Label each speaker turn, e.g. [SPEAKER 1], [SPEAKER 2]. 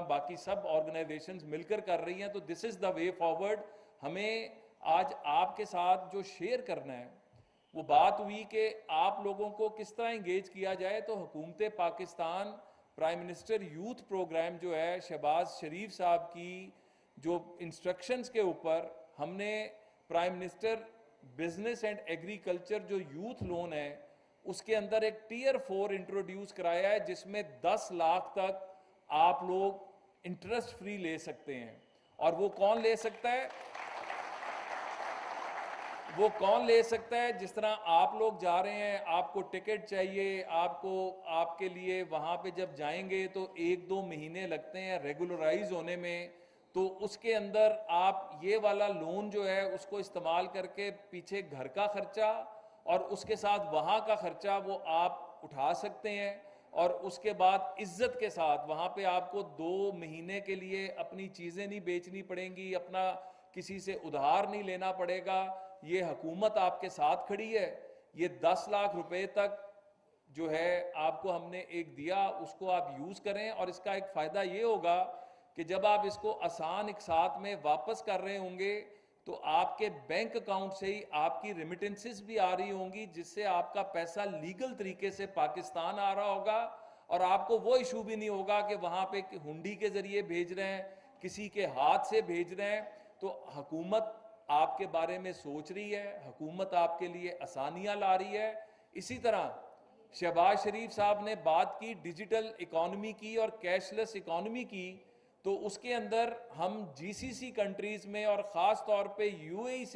[SPEAKER 1] باقی سب آرگنائزیشنز مل کر کر رہی ہیں. تو دس از دا وے فارورڈ. ہمیں آج آپ کے ساتھ جو شیئر کرنا ہے وہ بات ہوئی کہ آپ لوگوں کو کس طرح انگیج کیا جائے. تو حکومت Pakistan prime minister youth programme جو ہے شہباز شریف صاحب کی جو انسٹرکشنز کے اوپر ہم نے prime minister business and agriculture جو یوتھ لون ہے اس کے اندر ایک ٹیئر 4 انٹروڈیوس کرایا ہے جس میں 10 لاکھ تک آپ لوگ انٹرسٹ فری لے سکتے ہیں. اور وہ کون لے سکتا ہے؟ وہ کون لے سکتا ہے؟ جس طرح آپ لوگ جا رہے ہیں, آپ کو ٹکٹ چاہیے, آپ کے لیے وہاں پہ جب جائیں گے تو 1-2 مہینے لگتے ہیں ریگولرائز ہونے میں. تو اس کے اندر آپ یہ والا لون جو ہے اس کو استعمال کر کے پیچھے گھر کا خرچہ اور اس کے ساتھ وہاں کا خرچہ وہ آپ اٹھا سکتے ہیں. اور اس کے بعد عزت کے ساتھ وہاں پہ آپ کو 2 مہینے کے لیے اپنی چیزیں نہیں بیچنی پڑیں گی, اپنا کسی سے ادھار نہیں لینا پڑے گا. یہ حکومت آپ کے ساتھ کھڑی ہے. یہ 10 لاکھ روپے تک جو ہے آپ کو ہم نے ایک دیا, اس کو آپ یوز کریں. اور اس کا ایک فائدہ یہ ہوگا کہ جب آپ اس کو آسان ایک ساتھ میں واپس کر رہے ہوں گے تو آپ کے بینک اکاؤنٹ سے ہی آپ کی ریمیٹنسز بھی آ رہی ہوں گی جس سے آپ کا پیسہ لیگل طریقے سے پاکستان آ رہا ہوگا. اور آپ کو وہ ایشو بھی نہیں ہوگا کہ وہاں پہ ہنڈی کے ذریعے بھیج رہے ہیں, کسی کے ہاتھ سے بھیج رہے ہیں. تو حکومت آپ کے بارے میں سوچ رہی ہے, حکومت آپ کے لیے آسانیاں لا رہی ہے. اسی طرح شہباز شریف صاحب نے بات کی ڈیجیٹل اکانومی کی اور کیش لیس اکانومی کی. تو اس کے اندر ہم جی سی سی کنٹریز میں اور خاص طور پہ یو اے ای سے